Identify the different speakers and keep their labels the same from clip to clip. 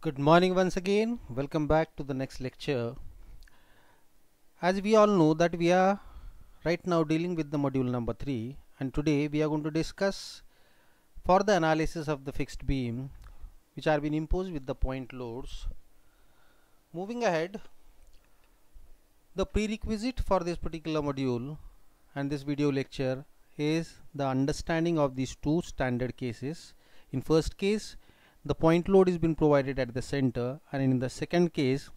Speaker 1: Good morning once again. Welcome back to the next lecture. As we all know that we are right now dealing with the module number 3, and today we are going to discuss for the analysis of the fixed beam which are being imposed with the point loads. Moving ahead, the prerequisite for this particular module and this video lecture is the understanding of these two standard cases. In first case, the point load is been provided at the center, and in the second case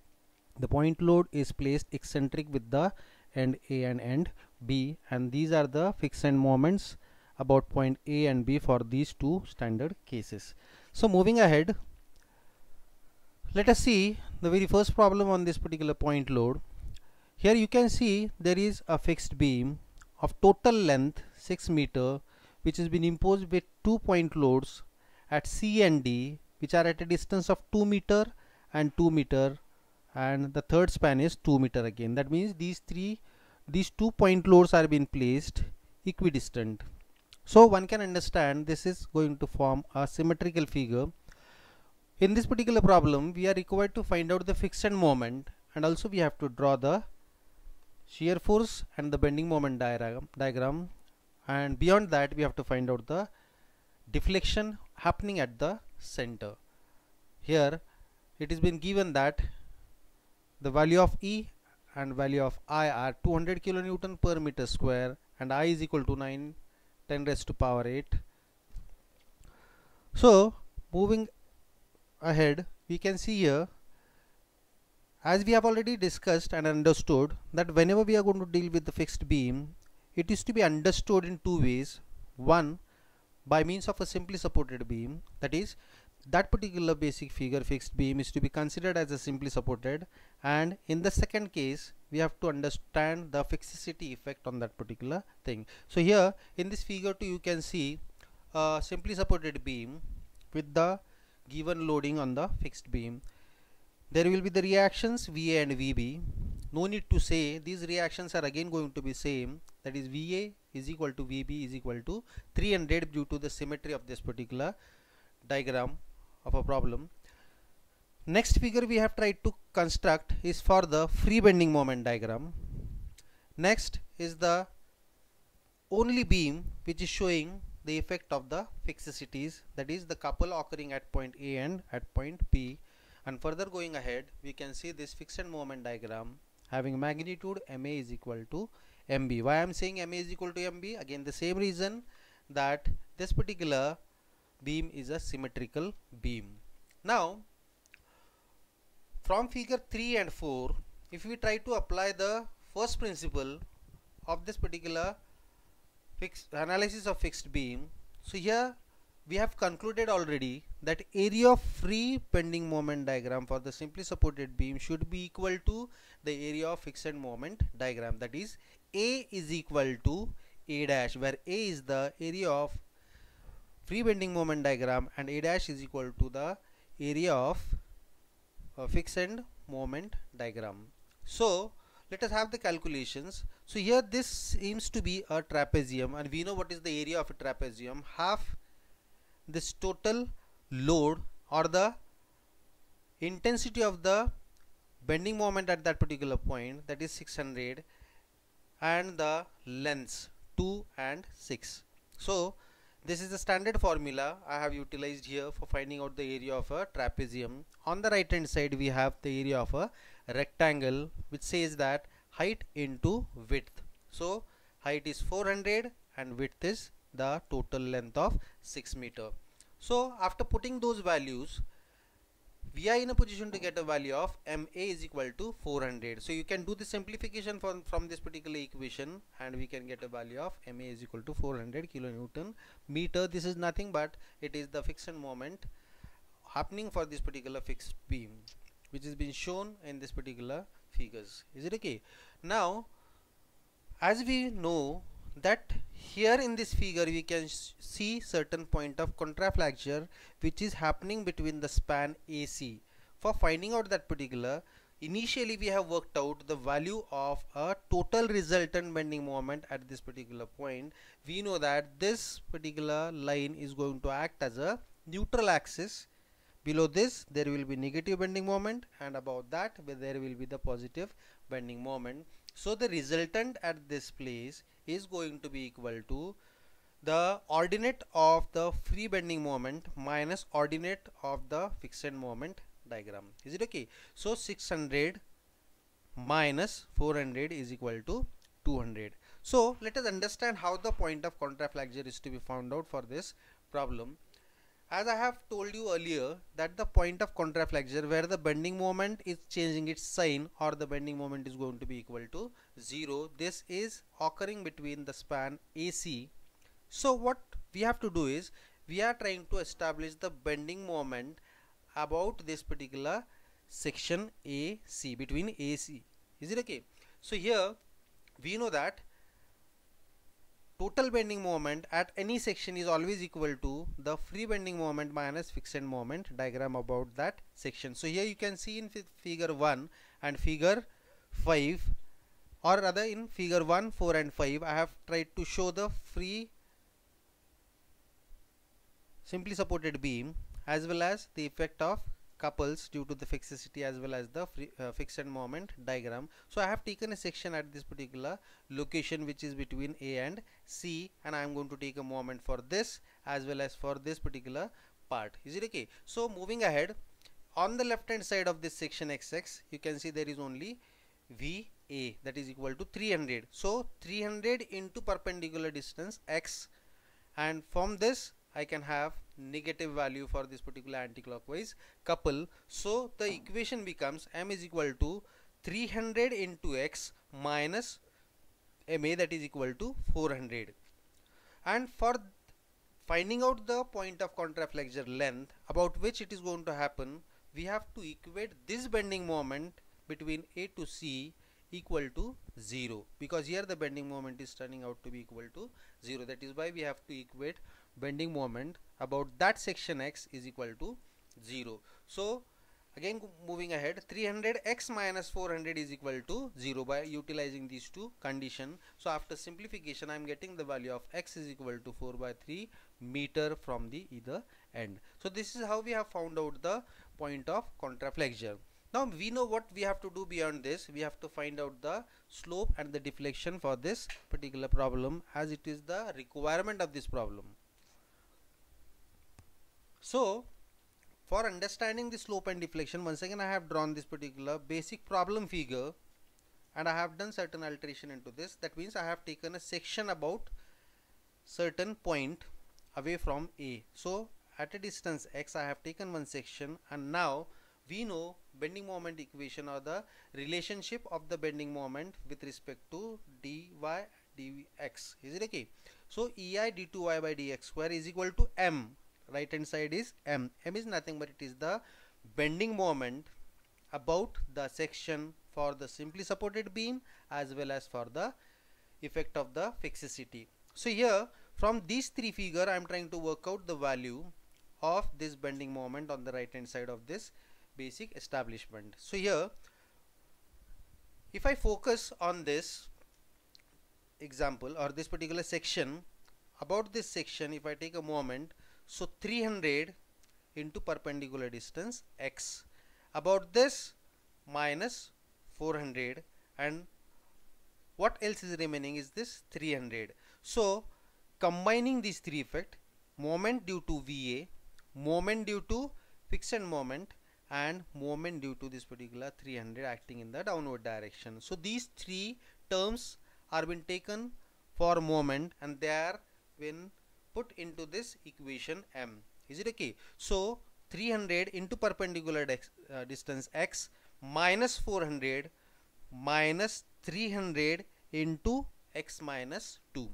Speaker 1: the point load is placed eccentric with the end A and end B, and these are the fixed end moments about point A and B for these two standard cases. So moving ahead, let us see the very first problem on this particular point load. Here you can see there is a fixed beam of total length 6 meter which has been imposed with 2 point loads at C and D, which are at a distance of 2 meter and 2 meter, and the third span is 2 meter again. That means these 2 point loads are being placed equidistant. So one can understand this is going to form a symmetrical figure. In this particular problem we are required to find out the fixed end moment, and also we have to draw the shear force and the bending moment diagram, and beyond that we have to find out the deflection happening at the center. Here it has been given that the value of E and value of I are 200 kilonewton per meter square, and I is equal to 10 raised to power 8. So moving ahead, we can see here, as we have already discussed and understood, that whenever we are going to deal with the fixed beam, it is to be understood in two ways. One, by means of a simply supported beam, that is, that particular basic figure fixed beam is to be considered as a simply supported, and in the second case we have to understand the fixicity effect on that particular thing. So here in this figure 2 you can see a simply supported beam with the given loading on the fixed beam. There will be the reactions VA and VB. No need to say, these reactions are again going to be same, that is VA is equal to VB is equal to 300 due to the symmetry of this particular diagram of a problem. Next figure we have tried to construct is for the free bending moment diagram. Next is the only beam which is showing the effect of the fixicities, that is the couple occurring at point A and at point B. And further going ahead, we can see this fixed moment diagram having magnitude MA is equal to MB. Why I am saying MA is equal to MB? Again the same reason, that this particular beam is a symmetrical beam. Now from figure 3 and 4, if we try to apply the first principle of this particular analysis of fixed beam, so here we have concluded already that area of free bending moment diagram for the simply supported beam should be equal to the area of fixed moment diagram, that is A is equal to A dash, where A is the area of free bending moment diagram and A dash is equal to the area of fixed moment diagram. So let us have the calculations. So here this seems to be a trapezium, and we know what is the area of a trapezium. Half this total load or the intensity of the bending moment at that particular point, that is 600, and the lengths 2 and 6. So this is the standard formula I have utilized here for finding out the area of a trapezium. On the right hand side we have the area of a rectangle, which says that height into width. So height is 400 and width is the total length of 6 meter. So after putting those values, we are in a position to get a value of MA is equal to 400. So you can do the simplification from this particular equation, and we can get a value of MA is equal to 400 kilonewton meter. This is nothing but it is the fixed moment happening for this particular fixed beam, which has been shown in this particular figures. Is it okay? Now as we know that here in this figure we can see certain point of contraflexure which is happening between the span AC. For finding out that particular, initially we have worked out the value of a total resultant bending moment at this particular point. We know that this particular line is going to act as a neutral axis below this there will be negative bending moment, and above that there will be the positive bending moment. So the resultant at this place is going to be equal to the ordinate of the free bending moment minus ordinate of the fixed moment diagram. Is it okay? So 600 minus 400 is equal to 200. So let us understand how the point of contraflexure is to be found out for this problem. As I have told you earlier that the point of contraflexure where the bending moment is changing its sign or the bending moment is going to be equal to 0, this is occurring between the span AC. So what we have to do is we are trying to establish the bending moment about this particular section AC, between AC. Is it okay? So here we know that total bending moment at any section is always equal to the free bending moment minus fixed moment diagram about that section. So here you can see in figure 1 and figure 5, or rather in figure 1, 4 and 5 I have tried to show the free simply supported beam as well as the effect of couples due to the fixity as well as the fixed moment diagram. So I have taken a section at this particular location which is between A and C, and I am going to take a moment for this as well as for this particular part. Is it okay? So moving ahead, on the left hand side of this section XX you can see there is only VA, that is equal to 300. So 300 into perpendicular distance X, and from this I can have negative value for this particular anti-clockwise couple. So the equation becomes M is equal to 300 into X minus MA, that is equal to 400. And for finding out the point of contraflexure length about which it is going to happen, we have to equate this bending moment between A to C equal to 0, because here the bending moment is turning out to be equal to 0. That is why we have to equate bending moment about that section X is equal to 0. So again moving ahead, 300x minus 400 is equal to 0 by utilizing these two conditions. So after simplification I am getting the value of x is equal to 4 by 3 meter from the either end. So this is how we have found out the point of contraflexure. Now we know what we have to do beyond this. We have to find out the slope and the deflection for this particular problem, as it is the requirement of this problem. So for understanding the slope and deflection, once again I have drawn this particular basic problem figure and I have done certain alteration into this. That means I have taken a section about certain point away from A. So at a distance X I have taken one section, and now we know bending moment equation or the relationship of the bending moment with respect to dy dx. Is it okay? So EI d2y by dx square is equal to M. Right hand side is M. M is nothing but it is the bending moment about the section for the simply supported beam as well as for the effect of the fixity. So here from these three figure I am trying to work out the value of this bending moment on the right hand side of this basic establishment. So here if I focus on this example or this particular section, about this section if I take a moment, so 300 into perpendicular distance X, about this minus 400, and what else is remaining is this 300. So combining these three effect, moment due to VA, moment due to fixed moment, and moment due to this particular 300 acting in the downward direction. So these three terms are been taken for moment and they are been put into this equation M. Is it okay? So 300 into perpendicular distance X minus 400 minus 300 into X minus 2.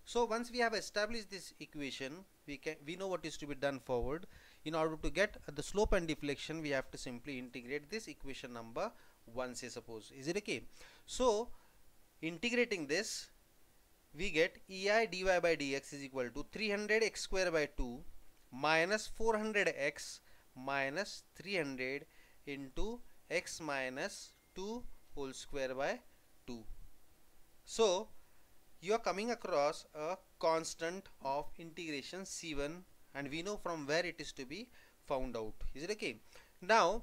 Speaker 1: So once we have established this equation, we know what is to be done forward. In order to get the slope and deflection, we have to simply integrate this equation number 1, say suppose. Is it okay? So integrating this, we get EI dy by dx is equal to 300x square by 2 minus 400x minus 300 into x minus 2 whole square by 2. So you are coming across a constant of integration C1, and we know from where it is to be found out. Is it okay? Now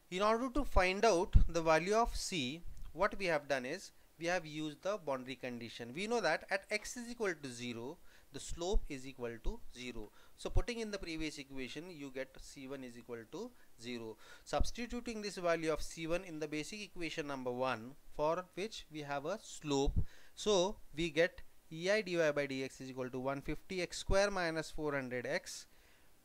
Speaker 1: in order to find out the value of C, what we have done is we have used the boundary condition. We know that at x is equal to 0, the slope is equal to 0. So putting in the previous equation, you get C1 is equal to 0. Substituting this value of C1 in the basic equation number 1, for which we have a slope, so we get EI dy by dx is equal to 150 x square minus 400 x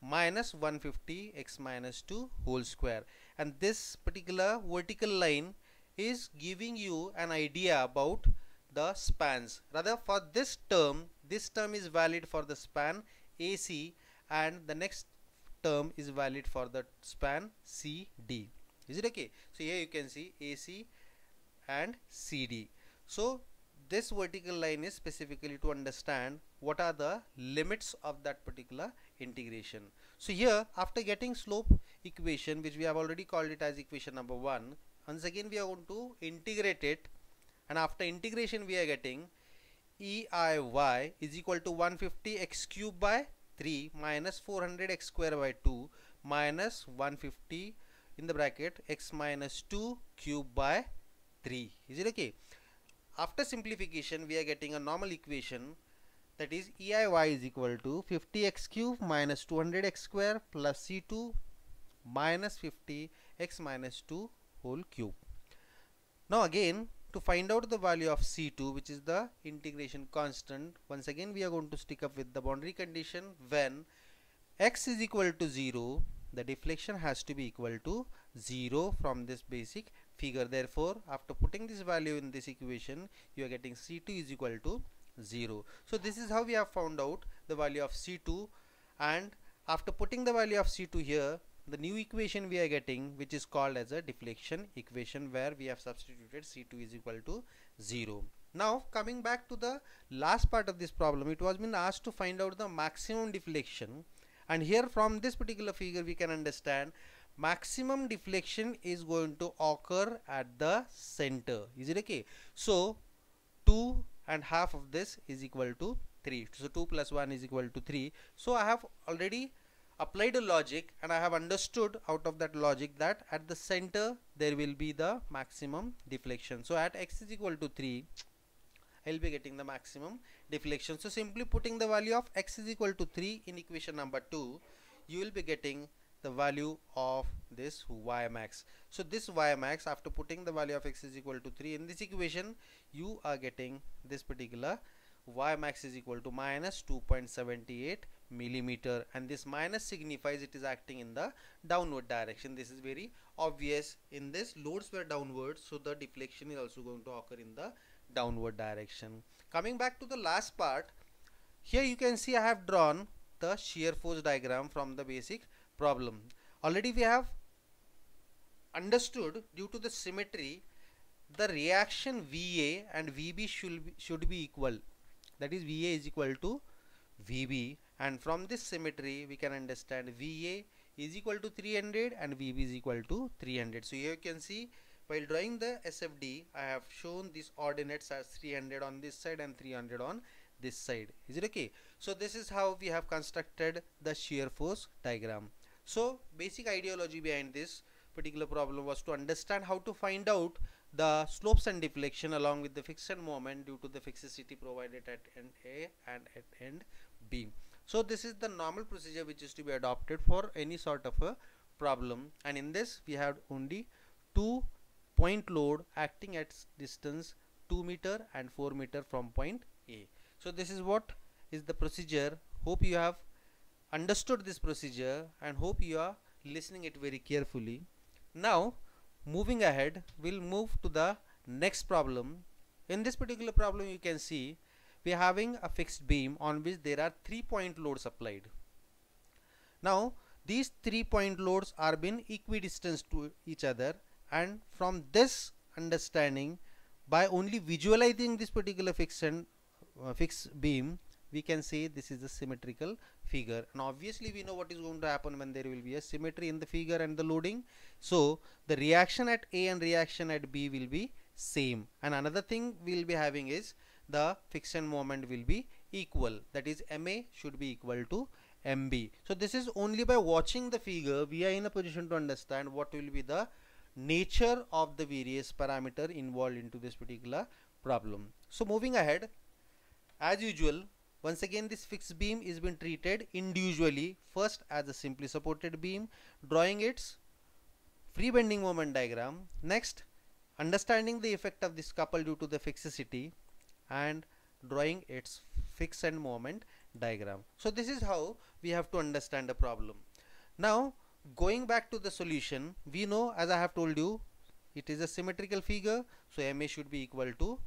Speaker 1: minus 150 x minus 2 whole square. And this particular vertical line is giving you an idea about the spans. Rather, for this term is valid for the span AC, and the next term is valid for the span CD. Is it okay? So here you can see AC and CD. So this vertical line is specifically to understand what are the limits of that particular integration. So here, after getting slope equation, which we have already called it as equation number 1, once again we are going to integrate it, and after integration we are getting EIY is equal to 150 x cube by 3 minus 400 x square by 2 minus 150 in the bracket x minus 2 cube by 3. Is it okay? After simplification, we are getting a normal equation, that is EIY is equal to 50x cube minus 200x square plus C2 minus 50x minus 2 whole cube. Now again, to find out the value of C2, which is the integration constant, once again we are going to stick up with the boundary condition. When x is equal to 0, the deflection has to be equal to 0 from this basic figure. Therefore, after putting this value in this equation, you are getting C2 is equal to 0. So this is how we have found out the value of C2, and after putting the value of C2 here, the new equation we are getting, which is called as a deflection equation, where we have substituted C2 is equal to 0. Now coming back to the last part of this problem, it was been asked to find out the maximum deflection, and here from this particular figure we can understand maximum deflection is going to occur at the center. Is it okay? So 2 and half of this is equal to 3. So 2 plus 1 is equal to 3. So I have already applied a logic, and I have understood out of that logic that at the center there will be the maximum deflection. So at x is equal to 3, I will be getting the maximum deflection. So simply putting the value of x is equal to 3 in equation number 2, you will be getting the value of this y max. So this y max, after putting the value of x is equal to 3 in this equation, you are getting this particular y max is equal to minus 2.78 millimeter, and this minus signifies it is acting in the downward direction. This is very obvious. In this, loads were downward, so the deflection is also going to occur in the downward direction. Coming back to the last part, here you can see I have drawn the shear force diagram from the basic problem. Already we have understood, due to the symmetry, the reaction VA and VB should be equal. That is, VA is equal to VB, and from this symmetry we can understand VA is equal to 300 and VB is equal to 300. So here you can see, while drawing the SFD, I have shown these ordinates as 300 on this side and 300 on this side. Is it okay? So this is how we have constructed the shear force diagram. So basic ideology behind this particular problem was to understand how to find out the slopes and deflection along with the friction moment due to the fixicity provided at end A and at end B. So this is the normal procedure which is to be adopted for any sort of a problem, and in this we have only 2 point load acting at distance 2 meter and 4 meter from point A. So this is what is the procedure. Hope you have understood this procedure and hope you are listening it very carefully. Now moving ahead, we'll move to the next problem. In this particular problem, you can see we are having a fixed beam on which there are 3 point loads applied. Now these 3 point loads are being equidistant to each other, and from this understanding, by only visualizing this particular fixed beam, we can say this is a symmetrical figure. And obviously we know what is going to happen when there will be a symmetry in the figure and the loading. So the reaction at A and reaction at B will be same, and another thing we will be having is the friction moment will be equal. That is, MA should be equal to MB. So this is only by watching the figure we are in a position to understand what will be the nature of the various parameter involved into this particular problem. So moving ahead, as usual, once again this fixed beam is being treated individually, first as a simply supported beam, drawing its free bending moment diagram. Next, understanding the effect of this couple due to the fixicity and drawing its fixed end moment diagram. So this is how we have to understand the problem. Now going back to the solution, we know, as I have told you, it is a symmetrical figure, so MA should be equal to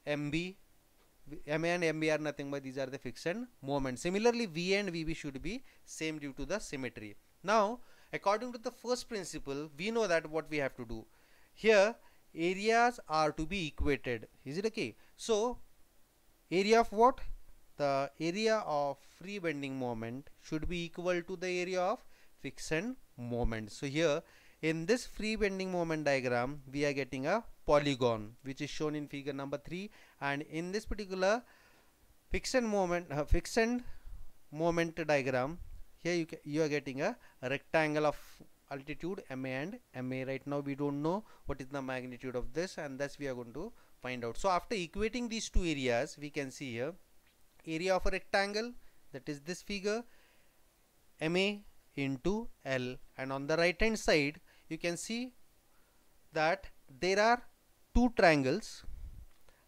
Speaker 1: MB. MA and MB are nothing but these are the fixed end moment. Similarly, VA and VB should be same due to the symmetry. Now according to the first principle, we know that what we have to do here, areas are to be equated. Is it okay? So area of what? The area of free bending moment should be equal to the area of fixed end moment. So here in this free bending moment diagram, we are getting a polygon which is shown in figure number 3, and in this particular fixed end moment diagram, here you are getting a rectangle of altitude MA and MA. Right now we don't know what is the magnitude of this, and thus we are going to find out. So after equating these two areas, we can see here area of a rectangle, that is this figure, MA into L, and on the right hand side you can see that there are two triangles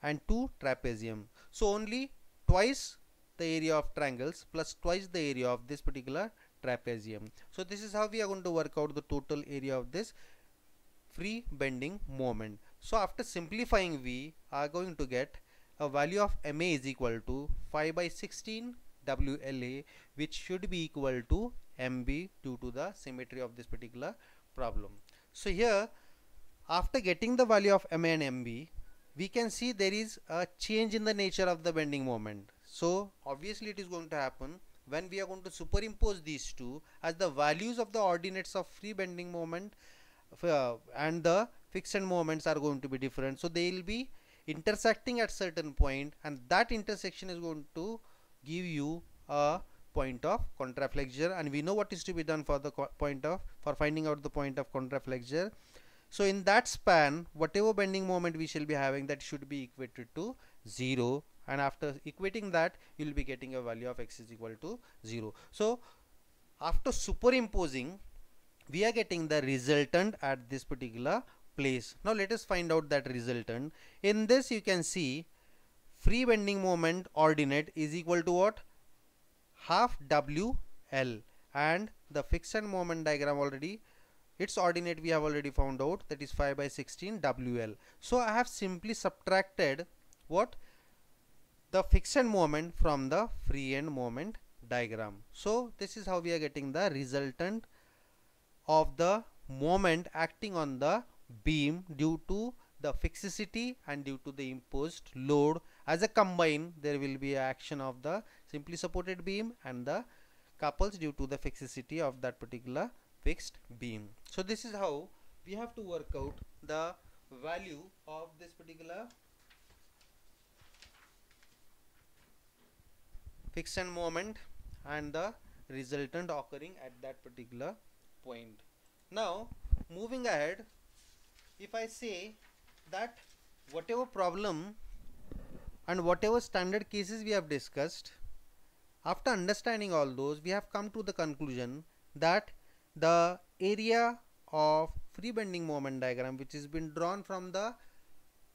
Speaker 1: and two trapezium. So only twice the area of triangles plus twice the area of this particular trapezium. So this is how we are going to work out the total area of this free bending moment. So after simplifying, we are going to get a value of MA is equal to 5 by 16 WLA, which should be equal to MB due to the symmetry of this particular problem. So here, after getting the value of MA and MB, we can see there is a change in the nature of the bending moment. So obviously it is going to happen when we are going to superimpose these two, as the values of the ordinates of free bending moment and the fixed end moments are going to be different. So they will be intersecting at certain point, and that intersection is going to give you a point of contraflexure, and we know what is to be done for the for finding out the point of contraflexure. So in that span, whatever bending moment we shall be having, that should be equated to 0, and after equating that you will be getting a value of x is equal to 0. So after superimposing, we are getting the resultant at this particular place. Now let us find out that resultant. In this you can see free bending moment ordinate is equal to what? Half WL, and the fixed end moment diagram already, its ordinate we have already found out, that is 5 by 16 WL. So I have simply subtracted what? The fixed end moment from the free end moment diagram. So this is how we are getting the resultant of the moment acting on the beam due to the fixicity and due to the imposed load. As a combine, there will be action of the simply supported beam and the couples due to the fixicity of that particular fixed beam. So this is how we have to work out the value of this particular fixed end moment and the resultant occurring at that particular point. Now moving ahead, if I say that whatever problem and whatever standard cases we have discussed, after understanding all those, we have come to the conclusion that the area of free bending moment diagram, which has been drawn from the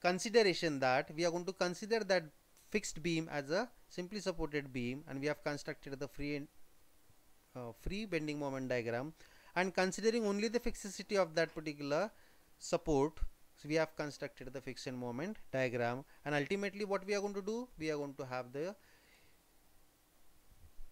Speaker 1: consideration that we are going to consider that fixed beam as a simply supported beam, and we have constructed the free bending moment diagram, and considering only the fixicity of that particular support, so we have constructed the fixed end moment diagram, and ultimately what we are going to do, we are going to have the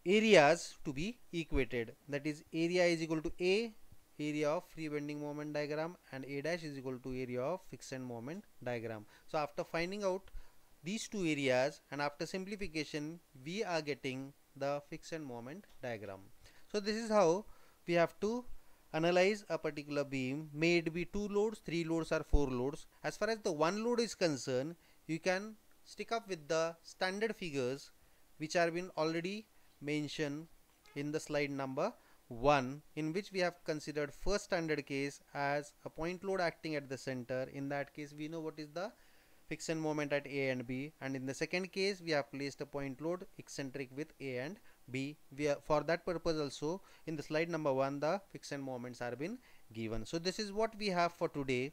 Speaker 1: areas to be equated, that is area is equal to A, area of free bending moment diagram, and A dash is equal to area of fixed end moment diagram. So after finding out these two areas and after simplification, we are getting the fixed end moment diagram. So this is how we have to analyze a particular beam, may it be 2 loads, 3 loads or 4 loads. As far as the one load is concerned, you can stick up with the standard figures which are been already mentioned in the slide number 1, in which we have considered first standard case as a point load acting at the center. In that case we know what is the friction moment at A and B, and in the second case we have placed a point load eccentric with A and B. For that purpose also in the slide number 1 the friction moments are been given. So this is what we have for today.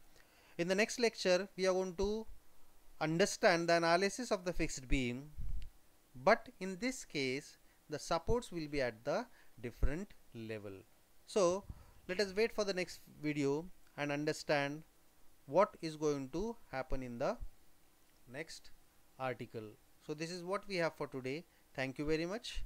Speaker 1: In the next lecture we are going to understand the analysis of the fixed beam, but in this case the supports will be at the different level. So let us wait for the next video and understand what is going to happen in the next article. So this is what we have for today. Thank you very much.